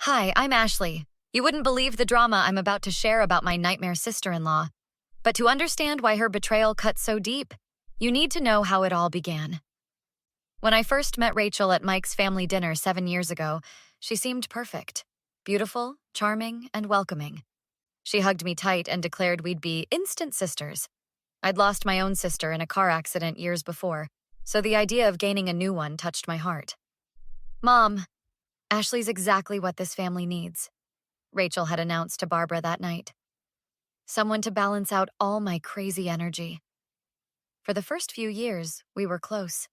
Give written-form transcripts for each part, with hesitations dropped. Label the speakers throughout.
Speaker 1: Hi, I'm Ashley. You wouldn't believe the drama I'm about to share about my nightmare sister-in-law. But to understand why her betrayal cut so deep, you need to know how it all began. When I first met Rachel at Mike's family dinner 7 years ago, she seemed perfect. Beautiful, charming, and welcoming. She hugged me tight and declared we'd be instant sisters. I'd lost my own sister in a car accident years before, so the idea of gaining a new one touched my heart. Mom, Ashley's exactly what this family needs, Rachel had announced to Barbara that night. Someone to balance out all my crazy energy. For the first few years, we were close.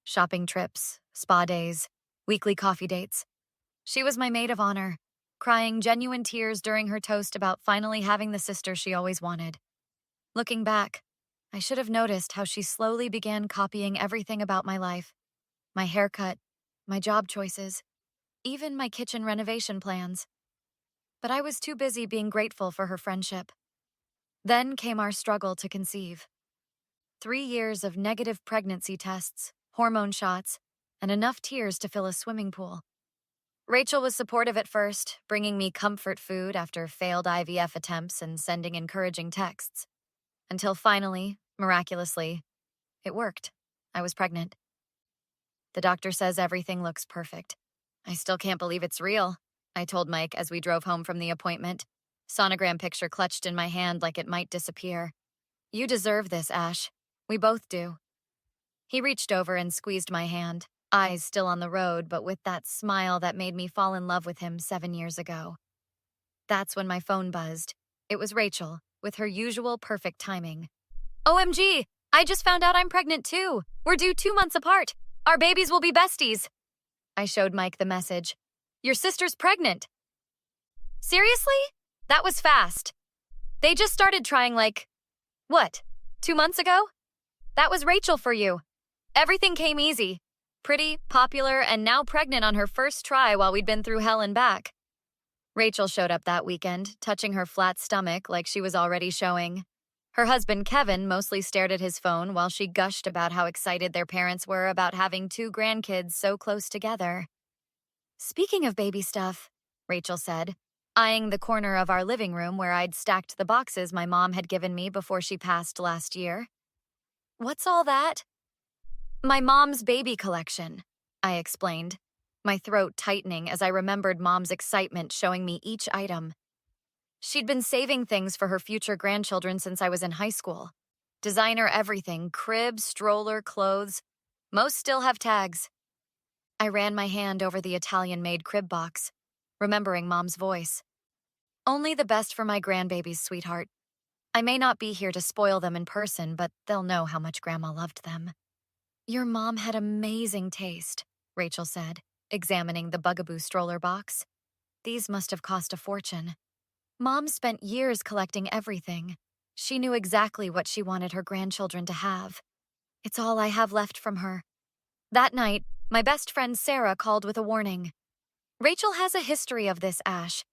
Speaker 1: Shopping trips, spa days, weekly coffee dates. She was my maid of honor, crying genuine tears during her toast about finally having the sister she always wanted. Looking back, I should have noticed how she slowly began copying everything about my life. My haircut, my job choices, even my kitchen renovation plans. But I was too busy being grateful for her friendship. Then came our struggle to conceive. 3 years of negative pregnancy tests, hormone shots, and enough tears to fill a swimming pool. Rachel was supportive at first, bringing me comfort food after failed IVF attempts and sending encouraging texts. Until finally, miraculously, it worked. I was pregnant. The doctor says everything looks perfect. I still can't believe it's real, I told Mike as we drove home from the appointment, sonogram picture clutched in my hand like it might disappear. You deserve this, Ash. We both do. He reached over and squeezed my hand, eyes still on the road, but with that smile that made me fall in love with him 7 years ago. That's when my phone buzzed. It was Rachel, with her usual perfect timing. OMG! I just found out I'm pregnant too! We're due 2 months apart! Our babies will be besties! I showed Mike the message. Your sister's pregnant! Seriously? That was fast. They just started trying what, 2 months ago? That was Rachel for you. Everything came easy. Pretty, popular, and now pregnant on her first try while we'd been through hell and back. Rachel showed up that weekend, touching her flat stomach like she was already showing. Her husband, Kevin, mostly stared at his phone while she gushed about how excited their parents were about having 2 grandkids so close together. Speaking of baby stuff, Rachel said, eyeing the corner of our living room where I'd stacked the boxes my mom had given me before she passed last year. What's all that? My mom's baby collection, I explained, my throat tightening as I remembered Mom's excitement showing me each item. She'd been saving things for her future grandchildren since I was in high school. Designer everything, crib, stroller, clothes. Most still have tags. I ran my hand over the Italian-made crib box, remembering Mom's voice. Only the best for my grandbabies, sweetheart. I may not be here to spoil them in person, but they'll know how much Grandma loved them. Your mom had amazing taste, Rachel said, examining the Bugaboo stroller box. These must have cost a fortune. Mom spent years collecting everything. She knew exactly what she wanted her grandchildren to have. It's all I have left from her. That night, my best friend Sarah called with a warning. Rachel has a history of this, Ash.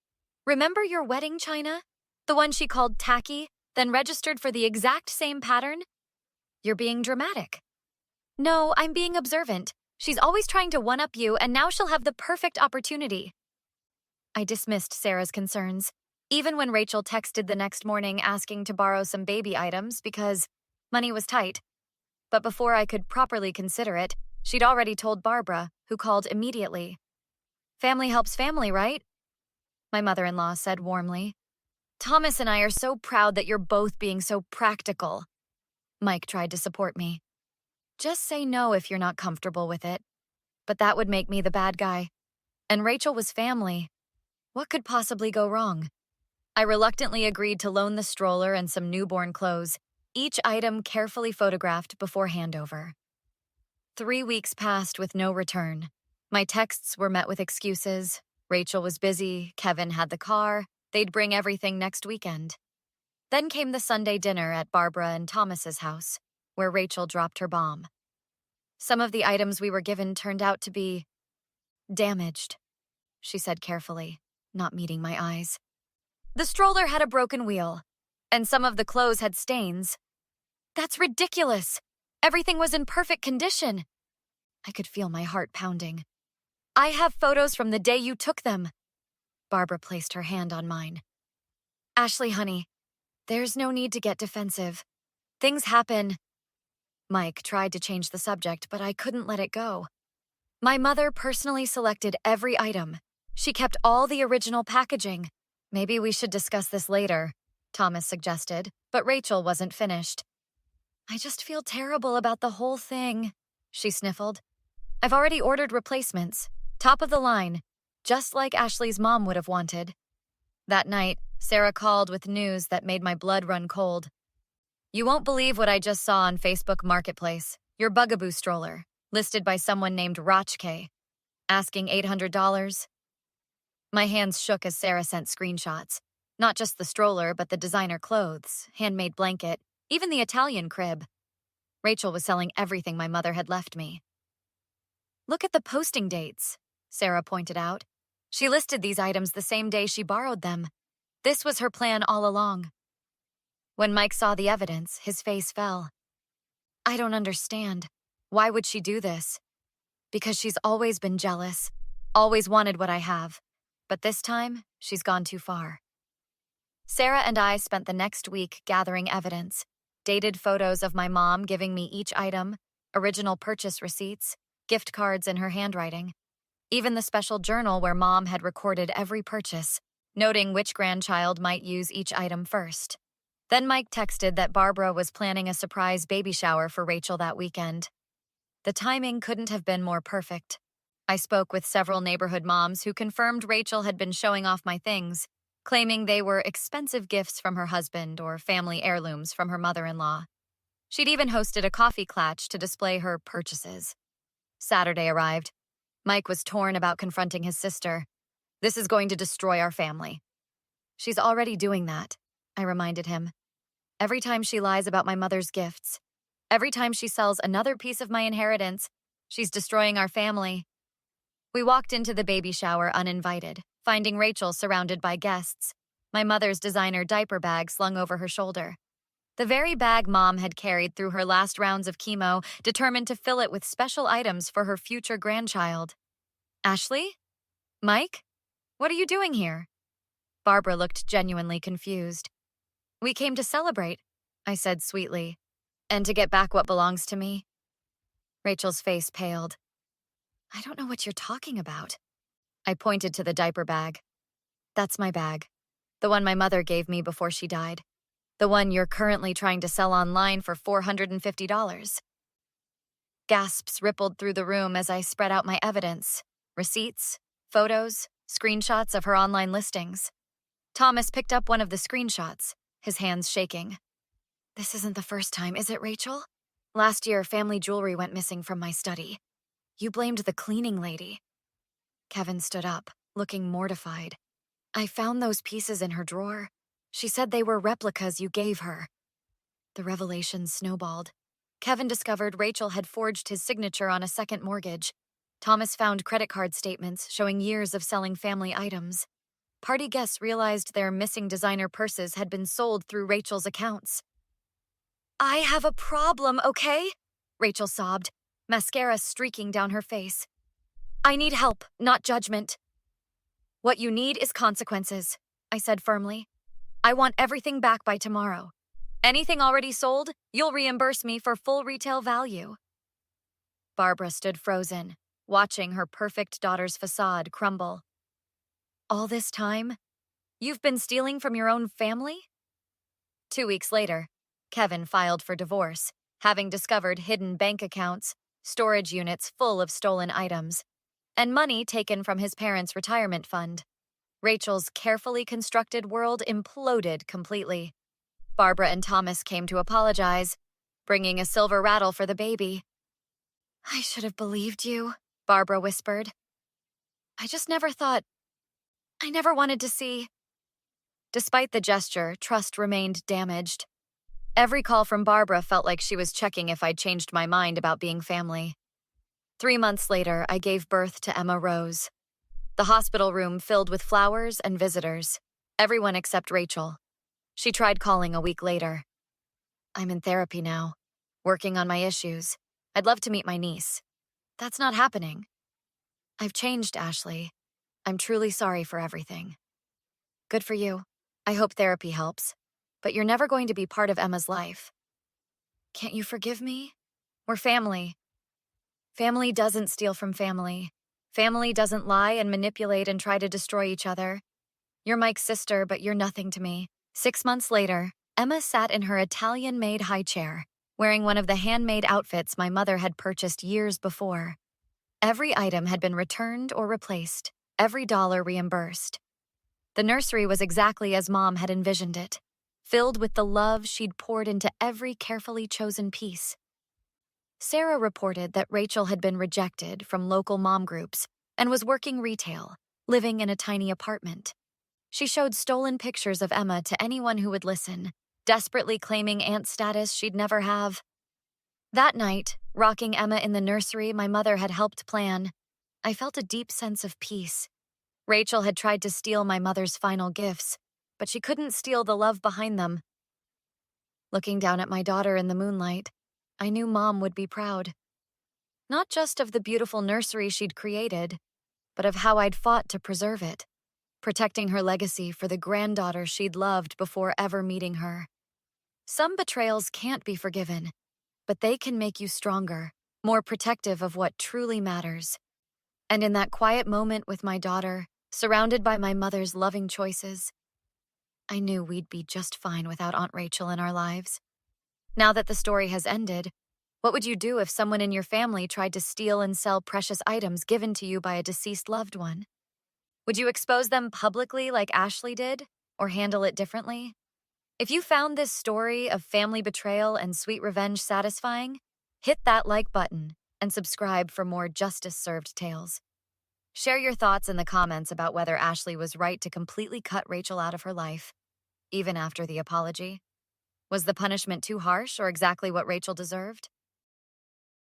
Speaker 1: Remember your wedding china? The one she called tacky, then registered for the exact same pattern? You're being dramatic. No, I'm being observant. She's always trying to one-up you, and now she'll have the perfect opportunity. I dismissed Sarah's concerns, even when Rachel texted the next morning asking to borrow some baby items because money was tight. But before I could properly consider it, she'd already told Barbara, who called immediately. Family helps family, right? My mother-in-law said warmly. Thomas and I are so proud that you're both being so practical. Mike tried to support me. Just say no if you're not comfortable with it. But that would make me the bad guy. And Rachel was family. What could possibly go wrong? I reluctantly agreed to loan the stroller and some newborn clothes, each item carefully photographed before handover. 3 weeks passed with no return. My texts were met with excuses. Rachel was busy, Kevin had the car, they'd bring everything next weekend. Then came the Sunday dinner at Barbara and Thomas's house, where Rachel dropped her bomb. Some of the items we were given turned out to be damaged, she said carefully, not meeting my eyes. The stroller had a broken wheel, and some of the clothes had stains. That's ridiculous! Everything was in perfect condition. I could feel my heart pounding. I have photos from the day you took them. Barbara placed her hand on mine. Ashley, honey, there's no need to get defensive. Things happen. Mike tried to change the subject, but I couldn't let it go. My mother personally selected every item. She kept all the original packaging. Maybe we should discuss this later, Thomas suggested, but Rachel wasn't finished. I just feel terrible about the whole thing, she sniffled. I've already ordered replacements, top of the line, just like Ashley's mom would have wanted. That night, Sarah called with news that made my blood run cold. You won't believe what I just saw on Facebook Marketplace. Your Bugaboo stroller, listed by someone named Rachke, asking $800. My hands shook as Sarah sent screenshots. Not just the stroller, but the designer clothes, handmade blanket, even the Italian crib. Rachel was selling everything my mother had left me. Look at the posting dates, Sarah pointed out. She listed these items the same day she borrowed them. This was her plan all along. When Mike saw the evidence, his face fell. I don't understand. Why would she do this? Because she's always been jealous, always wanted what I have. But this time, she's gone too far. Sarah and I spent the next week gathering evidence, dated photos of my mom giving me each item, original purchase receipts, gift cards in her handwriting, even the special journal where Mom had recorded every purchase, noting which grandchild might use each item first. Then Mike texted that Barbara was planning a surprise baby shower for Rachel that weekend. The timing couldn't have been more perfect. I spoke with several neighborhood moms who confirmed Rachel had been showing off my things, claiming they were expensive gifts from her husband or family heirlooms from her mother-in-law. She'd even hosted a coffee klatch to display her purchases. Saturday arrived. Mike was torn about confronting his sister. This is going to destroy our family. She's already doing that, I reminded him. Every time she lies about my mother's gifts, every time she sells another piece of my inheritance, she's destroying our family. We walked into the baby shower uninvited, finding Rachel surrounded by guests, my mother's designer diaper bag slung over her shoulder. The very bag Mom had carried through her last rounds of chemo, determined to fill it with special items for her future grandchild. Ashley? Mike? What are you doing here? Barbara looked genuinely confused. We came to celebrate, I said sweetly, and to get back what belongs to me. Rachel's face paled. I don't know what you're talking about. I pointed to the diaper bag. That's my bag. The one my mother gave me before she died. The one you're currently trying to sell online for $450. Gasps rippled through the room as I spread out my evidence. Receipts, photos, screenshots of her online listings. Thomas picked up one of the screenshots, his hands shaking. This isn't the first time, is it, Rachel? Last year, family jewelry went missing from my study. You blamed the cleaning lady. Kevin stood up, looking mortified. I found those pieces in her drawer. She said they were replicas you gave her. The revelation snowballed. Kevin discovered Rachel had forged his signature on a second mortgage. Thomas found credit card statements showing years of selling family items. Party guests realized their missing designer purses had been sold through Rachel's accounts. I have a problem, okay? Rachel sobbed, mascara streaking down her face. I need help, not judgment. What you need is consequences, I said firmly. I want everything back by tomorrow. Anything already sold, you'll reimburse me for full retail value. Barbara stood frozen, watching her perfect daughter's facade crumble. All this time, you've been stealing from your own family? 2 weeks later, Kevin filed for divorce, having discovered hidden bank accounts, storage units full of stolen items, and money taken from his parents' retirement fund. Rachel's carefully constructed world imploded completely. Barbara and Thomas came to apologize, bringing a silver rattle for the baby. I should have believed you, Barbara whispered. I just never thought... I never wanted to see... Despite the gesture, trust remained damaged. Every call from Barbara felt like she was checking if I'd changed my mind about being family. 3 months later, I gave birth to Emma Rose. The hospital room filled with flowers and visitors, everyone except Rachel. She tried calling a week later. I'm in therapy now, working on my issues. I'd love to meet my niece. That's not happening. I've changed, Ashley. I'm truly sorry for everything. Good for you. I hope therapy helps. But you're never going to be part of Emma's life. Can't you forgive me? We're family. Family doesn't steal from family. Family doesn't lie and manipulate and try to destroy each other. You're Mike's sister, but you're nothing to me. 6 months later, Emma sat in her Italian-made high chair, wearing one of the handmade outfits my mother had purchased years before. Every item had been returned or replaced, every dollar reimbursed. The nursery was exactly as Mom had envisioned it, filled with the love she'd poured into every carefully chosen piece. Sarah reported that Rachel had been rejected from local mom groups and was working retail, living in a tiny apartment. She showed stolen pictures of Emma to anyone who would listen, desperately claiming aunt status she'd never have. That night, rocking Emma in the nursery my mother had helped plan, I felt a deep sense of peace. Rachel had tried to steal my mother's final gifts, but she couldn't steal the love behind them. Looking down at my daughter in the moonlight, I knew Mom would be proud. Not just of the beautiful nursery she'd created, but of how I'd fought to preserve it, protecting her legacy for the granddaughter she'd loved before ever meeting her. Some betrayals can't be forgiven, but they can make you stronger, more protective of what truly matters. And in that quiet moment with my daughter, surrounded by my mother's loving choices, I knew we'd be just fine without Aunt Rachel in our lives. Now that the story has ended, what would you do if someone in your family tried to steal and sell precious items given to you by a deceased loved one? Would you expose them publicly like Ashley did, or handle it differently? If you found this story of family betrayal and sweet revenge satisfying, hit that like button and subscribe for more justice-served tales. Share your thoughts in the comments about whether Ashley was right to completely cut Rachel out of her life, even after the apology. Was the punishment too harsh or exactly what Rachel deserved?